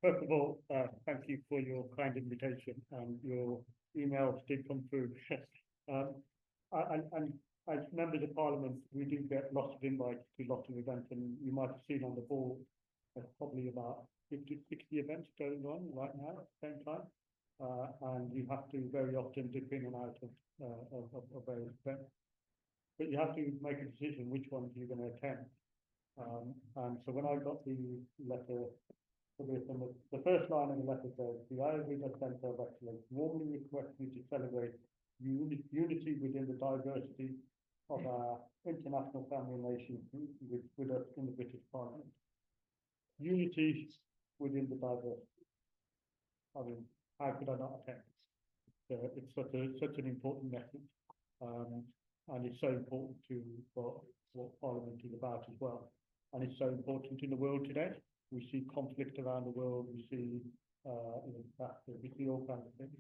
First of all, thank you for your kind invitation. Your emails did come through. um, and as members of Parliament, we do get lots of invites to lots of events, and you might have seen on the board there's probably about 50, 60 events going on right now at the same time. And you have to very often dip in and out of various events. But you have to make a decision which ones you're going to attend. And so when I got the letter for this, and the first line of the letter says, the Ayurveda Centre of Excellence warmly requests you to celebrate unity within the diversity of our international family nations with us in the British Parliament. Unity within the diversity. I mean, how could I not attend? It's such an important message. And it's so important to what Parliament is about as well. And it's so important in the world today. We see conflict around the world. We see, we see all kinds of things.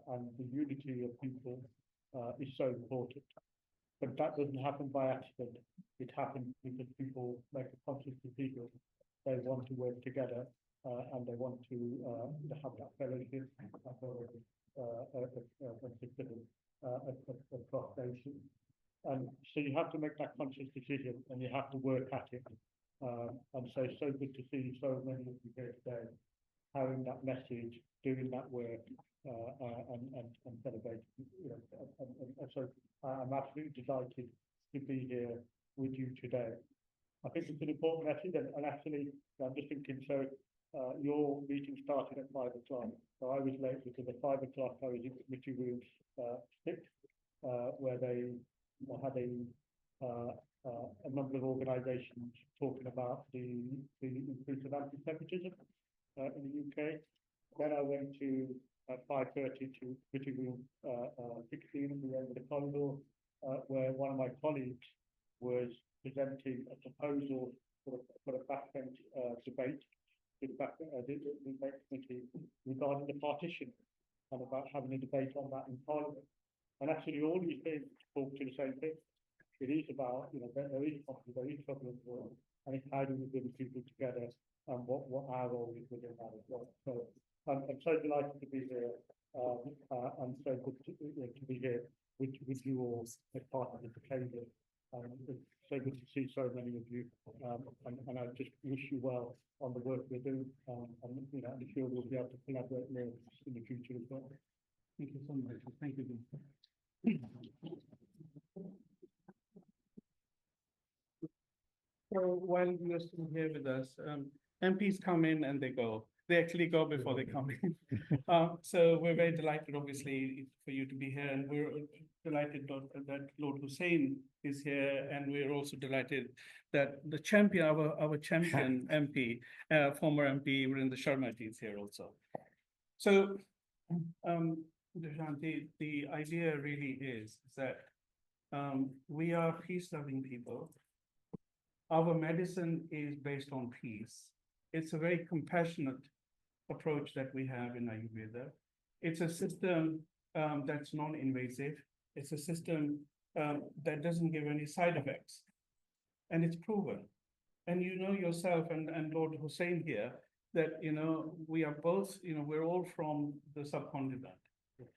And the unity of people is so important. But that doesn't happen by accident. It happens because people make a conscious decision. They want to work together and they want to have that fellowship across nations. And so you have to make that conscious decision and you have to work at it. And so it's so good to see so many of you here today having that message, doing that work, and celebrating. And so I'm absolutely delighted to be here with you today. I think it's an important message, and actually, I'm just thinking, so your meeting started at 5 o'clock, so I was late because at 5 o'clock I was in committee room 6, where they had a number of organisations talking about the increase of anti-Semitism in the UK. Then I went to 5:30 to committee room 16 at the end of the corridor, where one of my colleagues was presenting a proposal for a backbench debate with the debate committee regarding the partition and about having a debate on that in Parliament. And actually, all these things talk to the same thing. It is about, there is conflict, there is trouble in the world, and it's how do we bring people together and what our role is within that as well. So I'm so delighted to be here, and so good to be here with you all as part of this occasion. It's so good to see so many of you, and I just wish you well on the work we're doing, and I'm sure we'll be able to collaborate more in the future as well. Thank you so much. Thank you. So while you're still here with us, MPs come in and they go. They actually go before they come in. So we're very delighted, obviously, for you to be here, and we're delighted that Lord Hussein is here, and we're also delighted that the champion, our champion MP, former MP Gurinder Sharma is here also. So, Joshan, the idea really is that we are peace-loving people. Our medicine is based on peace. It's a very compassionate approach that we have in Ayurveda. It's a system that's non-invasive. It's a system that doesn't give any side effects. And it's proven. And you know yourself and Lord Hussein here that, we are both, we're all from the subcontinent.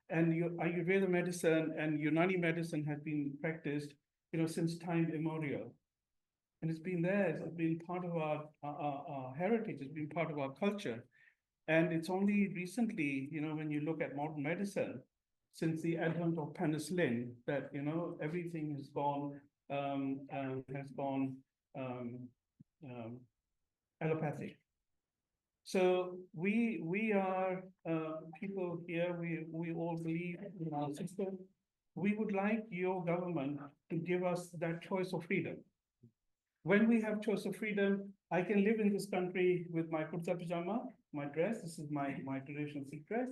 And Ayurveda medicine and Unani medicine has been practiced, since time immemorial. And it's been there, it's been part of our heritage, it's been part of our culture. And it's only recently, when you look at modern medicine, since the advent of penicillin, that, everything has gone allopathic. So we are people here, we all believe in our system. We would like your government to give us that choice of freedom. When we have choice of freedom, I can live in this country with my kurta pajama, my dress. This is my traditional Sikh dress.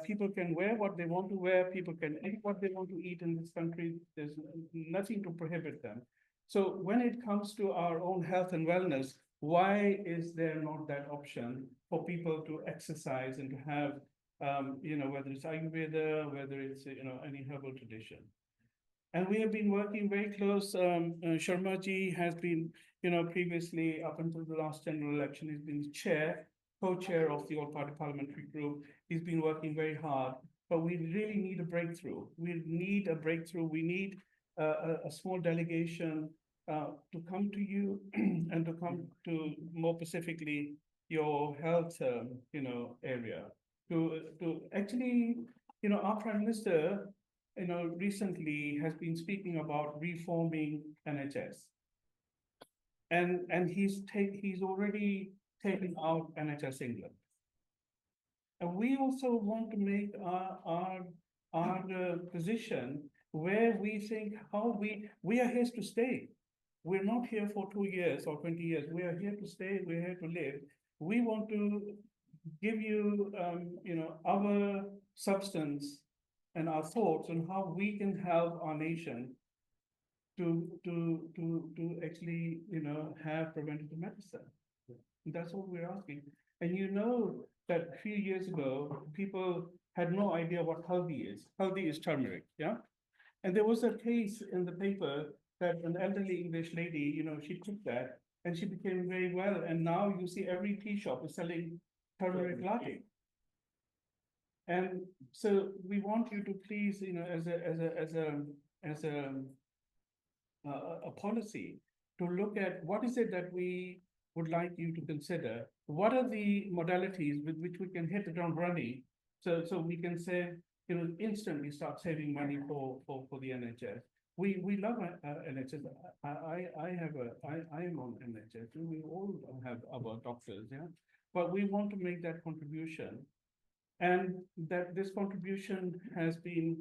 People can wear what they want to wear. People can eat what they want to eat in this country. There's nothing to prohibit them. So when it comes to our own health and wellness, why is there not that option for people to exercise and to have, whether it's Ayurveda, whether it's, any herbal tradition? And we have been working very close. Sharma ji has been, previously up until the last general election, he's been chair co-chair of the all-party parliamentary group. He's been working very hard, but we really need a breakthrough. We need a breakthrough. We need a small delegation to come to you and to come to more specifically your health, area. To actually, our Prime Minister, recently has been speaking about reforming NHS. And he's already taken out NHS England. And we also want to make our position where we think how we are here to stay. We're not here for 2 years or 20 years. We are here to stay. We're here to live. We want to give you, our substance and our thoughts on how we can help our nation to actually, have preventative medicine. That's what we're asking. And that a few years ago, people had no idea what haldi is. Haldi is turmeric, yeah? And there was a case in the paper that an elderly English lady, she took that and she became very well. And now you see every tea shop is selling turmeric latte. And so we want you to please, as a policy, to look at what is it that we would like you to consider. What are the modalities with which we can hit the ground running? So we can say, instantly start saving money for the NHS. We love NHS. I am on NHS. We all have our doctors, yeah. But we want to make that contribution, and that this contribution has been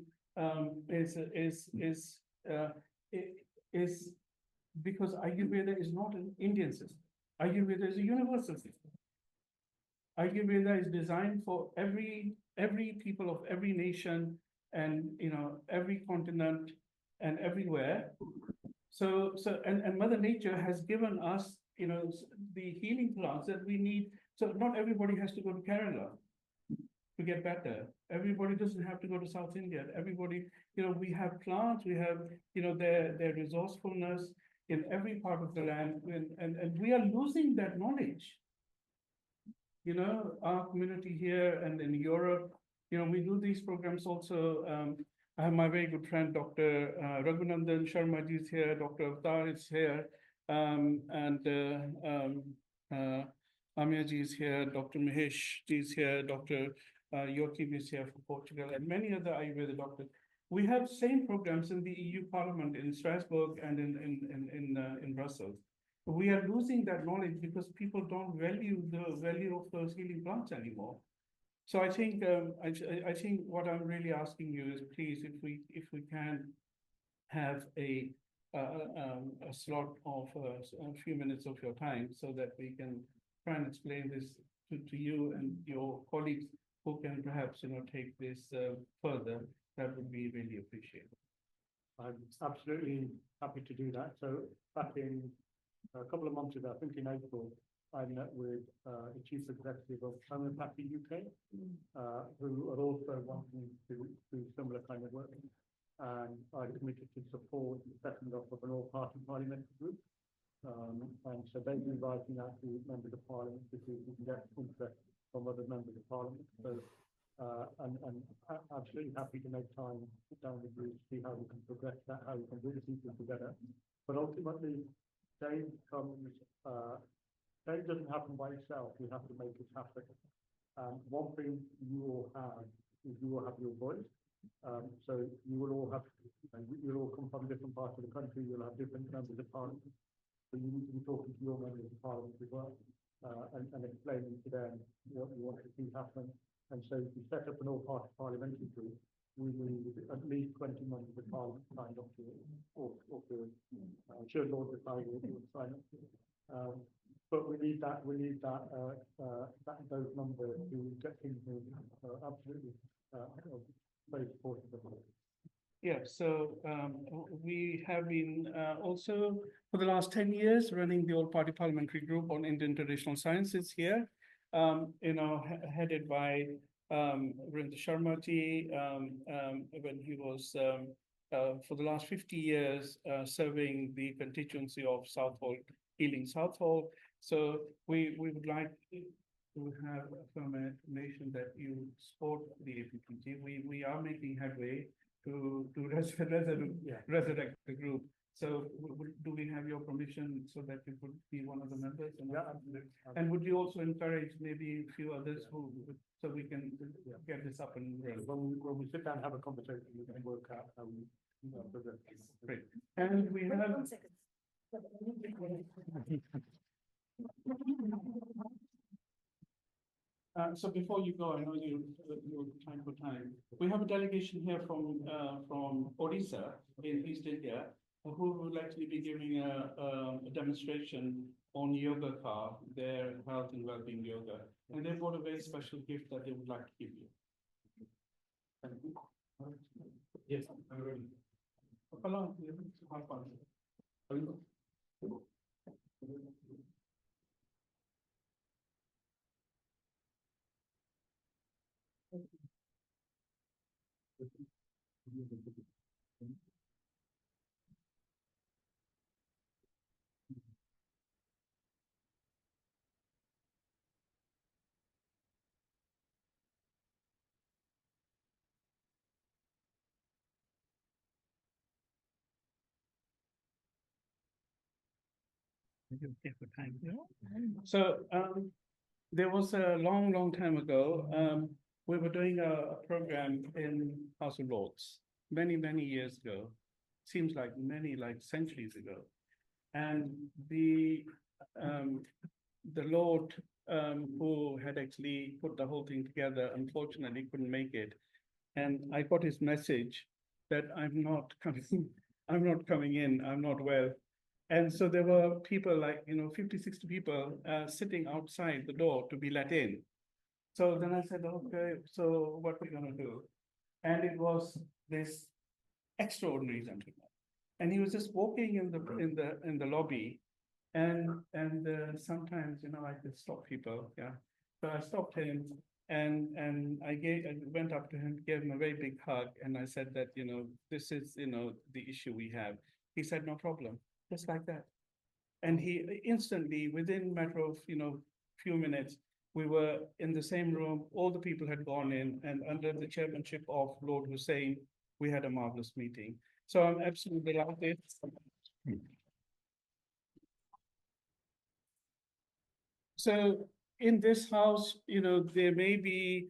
is because Ayurveda is not an Indian system. Ayurveda is a universal system. Ayurveda is designed for every people of every nation and every continent and everywhere. So and Mother Nature has given us the healing plants that we need. So not everybody has to go to Kerala to get better. Everybody doesn't have to go to South India. Everybody, we have plants, we have their resourcefulness in every part of the land, and we are losing that knowledge. Our community here and in Europe, we do these programs also. I have my very good friend, Dr. Raghunandan Sharma ji is here, Dr. Avtar is here, and Amir ji is here, Dr. Mahesh ji is here, Dr. Joachim is here from Portugal, and many other Ayurveda doctors. We have same programs in the EU Parliament in Strasbourg and in Brussels. We are losing that knowledge because people don't value the value of those healing plants anymore. So I think I think what I'm really asking you is, please, if we can have a slot of a few minutes of your time so that we can try and explain this to you and your colleagues who can perhaps take this further, that would be really appreciated. I'm absolutely happy to do that. So back in a couple of months ago, I think in April, I met with the chief executive of Homeopathy UK, who are also wanting to do similar kind of work. And I committed to support the setting up of an all-party parliamentary group. And so they've been writing out to members of parliament to see if we can get interest from other members of parliament. So, and absolutely happy to make time to sit down with you to see how we can progress that, how we can bring people together. But ultimately, change comes. Change doesn't happen by itself. We have to make it happen. One thing you all have is you will have your voice. So you will all have, you'll all come from different parts of the country. You'll have different members of parliament. So you need to be talking to your members of parliament as well, and explaining to them what you want to see happen. And so if you set up an all-party parliamentary group, we need at least 20 members of parliament signed up to it, or I'm sure Lord decide will sign up to it. But we need that those numbers to get things moving. Absolutely, very supportive of it. Yeah, so we have been also for the last 10 years running the all-party parliamentary group on Indian traditional sciences here, headed by Gurinder Sharma ji, when he was for the last 50 years serving the constituency of Southall, Ealing Southall. So we would like to have from a nation that you support the APPG. We are making headway to resurrect the group. So do we have your permission so that you could be one of the members? Yeah, absolutely. And would you also encourage maybe a few others who, so we can get this up and running? When we sit down and have a conversation, we can work out how we, present this. Great. And we have. One second. So before you go, I know you're time for time. We have a delegation here from Odisha in East India, who will actually be giving a demonstration on yoga car, their health and well-being yoga. And they've got a very special gift that they would like to give you. Thank you. Yes, I'm ready. Hello. Have fun. So there was a long time ago, we were doing a program in House of Lords many years ago. Seems like like centuries ago. And the Lord who had actually put the whole thing together, unfortunately couldn't make it. And I got his message that I'm not coming in, I'm not well. And so there were people like, 50, 60 people sitting outside the door to be let in. So then I said, okay, so what we're gonna do? And it was this extraordinary gentleman. And he was just walking in the lobby. And sometimes, I could stop people, yeah. So I stopped him and I went up to him, gave him a very big hug. And I said that, this is, the issue we have. He said, no problem. Just like that. And he instantly, within a matter of, few minutes, we were in the same room, all the people had gone in, and under the chairmanship of Lord Hussain, we had a marvelous meeting. So I'm absolutely delighted. So in this house, there may be,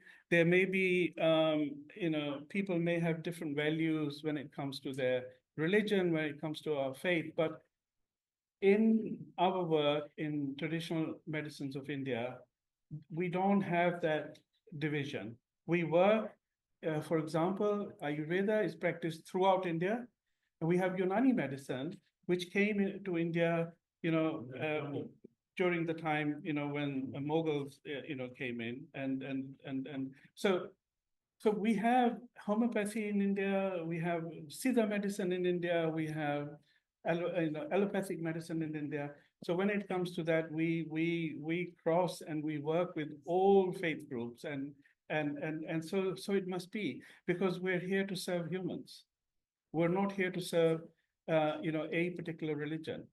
people may have different values when it comes to their religion, when it comes to our faith, but in our work in traditional medicines of India, we don't have that division. We work, for example, Ayurveda is practiced throughout India, and we have Unani medicine, which came into India, during the time, when the Mughals, came in, and so we have homeopathy in India, we have Siddha medicine in India, we have allopathic medicine in India. So when it comes to that, we cross and we work with all faith groups, and so it must be, because we're here to serve humans. We're not here to serve a particular religion.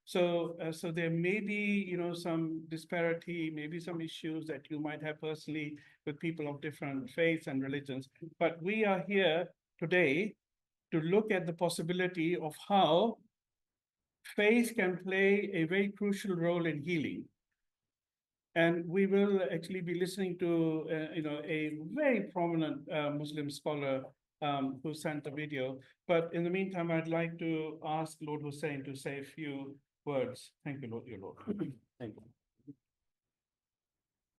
So there may be some disparity, maybe some issues that you might have personally with people of different faiths and religions, but we are here today to look at the possibility of how faith can play a very crucial role in healing. And we will actually be listening to, a very prominent Muslim scholar who sent a video. But in the meantime, I'd like to ask Lord Hussain to say a few words. Thank you, Lord, your Lord. Thank you.